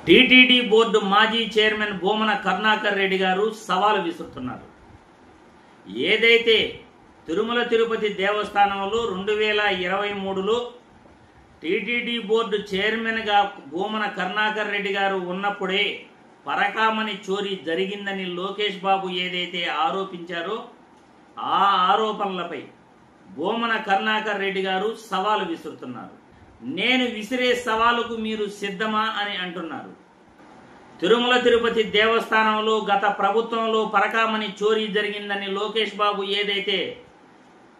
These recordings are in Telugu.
టీటీడీ బోర్డు మాజీ చైర్మన్ భూమన కరుణాకర్ రెడ్డి గారు సవాలు విసురుతున్నారు. ఏదైతే తిరుమల తిరుపతి దేవస్థానంలో 2023లో టీటీడీ బోర్డు చైర్మన్గా భూమన కరుణాకర్ రెడ్డి గారు ఉన్నప్పుడే పరకామణి చోరీ జరిగిందని లోకేష్ బాబు ఏదైతే ఆరోపించారో ఆ ఆరోపణలపై భూమన కరుణాకర్ రెడ్డి గారు సవాలు విసురుతున్నారు. నేను విసిరే సవాలుకు మీరు సిద్ధమా అని అంటున్నారు. తిరుమల తిరుపతి దేవస్థానంలో గత ప్రభుత్వంలో పరకామణి చోరీ జరిగిందని లోకేష్ బాబు ఏదైతే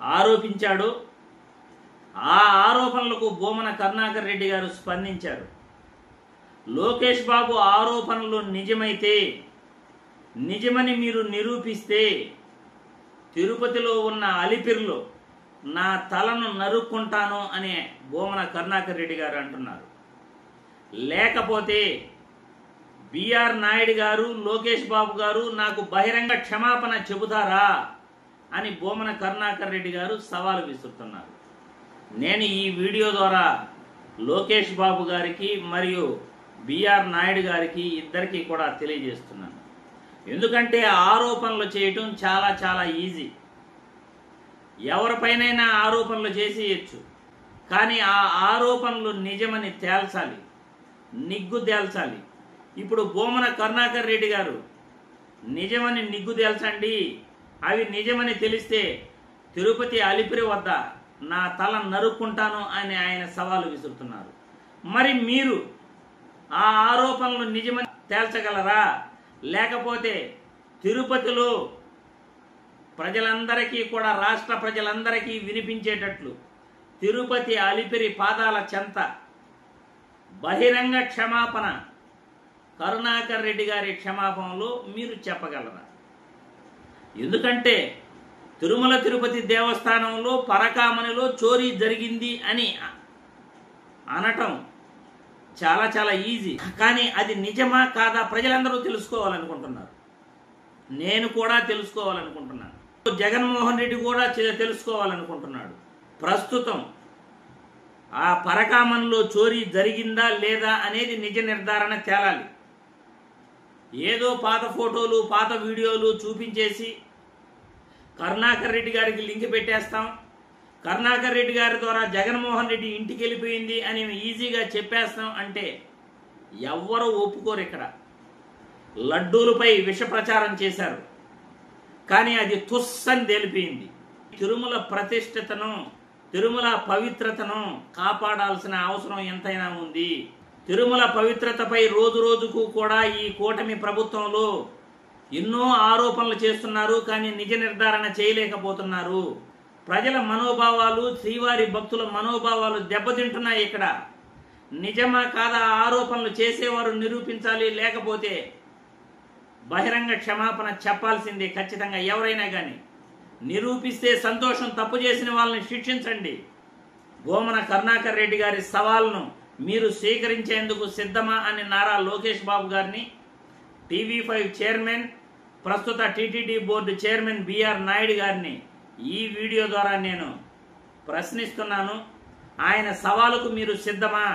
ఆరోపించాడో ఆ ఆరోపణలకు భూమన కరుణాకర్ రెడ్డి గారు స్పందించారు. లోకేష్ బాబు ఆరోపణలు నిజమైతే, నిజమని మీరు నిరూపిస్తే తిరుపతిలో ఉన్న అలిపిరిలో నా తలను నరుక్కుంటాను అని భూమన కరుణాకర్ రెడ్డి గారు అంటున్నారు. లేకపోతే బిఆర్ నాయుడు గారు, లోకేష్ బాబు గారు నాకు బహిరంగ క్షమాపణ చెబుతారా అని భూమన కరుణాకర్ రెడ్డి గారు సవాలు విసురుతున్నారు. నేను ఈ వీడియో ద్వారా లోకేష్ బాబు గారికి మరియు బిఆర్ నాయుడు గారికి ఇద్దరికి కూడా తెలియజేస్తున్నాను. ఎందుకంటే ఆరోపణలు చేయటం చాలా చాలా ఈజీ. ఎవరిపైనైనా ఆరోపణలు చేసేయచ్చు. కానీ ఆ ఆరోపణలు నిజమని తేల్చాలి, నిగ్గు తేల్చాలి. ఇప్పుడు భూమన కరుణాకర్ రెడ్డి గారు నిజమని నిగ్గు తేల్చండి, అవి నిజమని తెలిస్తే తిరుపతి అలిపిరి వద్ద నా తల నరుక్కుంటాను అని ఆయన సవాలు విసురుతున్నారు. మరి మీరు ఆ ఆరోపణలు నిజమని తేల్చగలరా? లేకపోతే తిరుపతిలో ప్రజలందరికీ కూడా, రాష్ట్ర ప్రజలందరికీ వినిపించేటట్లు తిరుపతి అలిపిరి పాదాల చెంత బహిరంగ క్షమాపణ కరుణాకర్ రెడ్డి గారి క్షమాపణలో మీరు చెప్పగలరా? ఎందుకంటే తిరుమల తిరుపతి దేవస్థానంలో పరకామణిలో చోరీ జరిగింది అని అనటం చాలా చాలా ఈజీ. కానీ అది నిజమా కాదా ప్రజలందరూ తెలుసుకోవాలనుకుంటున్నారు. నేను కూడా తెలుసుకోవాలనుకుంటున్నాను. జగన్మోహన్ రెడ్డి కూడా తెలుసుకోవాలనుకుంటున్నాడు. ప్రస్తుతం ఆ పరకామణిలో చోరీ జరిగిందా లేదా అనేది నిజ నిర్ధారణ తేలాలి. ఏదో పాత ఫోటోలు, పాత వీడియోలు చూపించేసి కరుణాకర్ రెడ్డి గారికి లింక్ పెట్టేస్తాం, కరుణాకర్ రెడ్డి గారి ద్వారా జగన్మోహన్ రెడ్డి ఇంటికి వెళ్ళిపోయింది అని ఈజీగా చెప్పేస్తాం అంటే ఎవ్వరూ ఒప్పుకోరు. ఇక్కడ లడ్డూలపై విష ప్రచారం చేశారు, కానీ అది తుస్సని తేలిపోయింది. తిరుమల ప్రతిష్టతను, తిరుమల పవిత్రతను కాపాడాల్సిన అవసరం ఎంతైనా ఉంది. తిరుమల పవిత్రతపై రోజు రోజుకు కూడా ఈ కూటమి ప్రభుత్వంలో ఎన్నో ఆరోపణలు చేస్తున్నారు, కానీ నిజ నిర్ధారణ చేయలేకపోతున్నారు. ప్రజల మనోభావాలు, శ్రీవారి భక్తుల మనోభావాలు దెబ్బతింటున్నాయి. ఇక్కడ నిజమా కాదా ఆరోపణలు చేసేవారు నిరూపించాలి. లేకపోతే బహిరంగ క్షమాపణ చెప్పాల్సిందే ఖచ్చితంగా. ఎవరైనా కానీ నిరూపిస్తే సంతోషం, తప్పు చేసిన వాళ్ళని శిక్షించండి. భూమన కరుణాకర్ రెడ్డి గారి సవాల్ను మీరు స్వీకరించేందుకు సిద్ధమా అని నారా లోకేష్ బాబు గారిని, TV5 చైర్మన్, ప్రస్తుత TTD board chairman BR Naidu గారిని ఈ వీడియో ద్వారా నేను ప్రశ్నిస్తున్నాను. ఆయన సవాలుకు మీరు సిద్ధమా?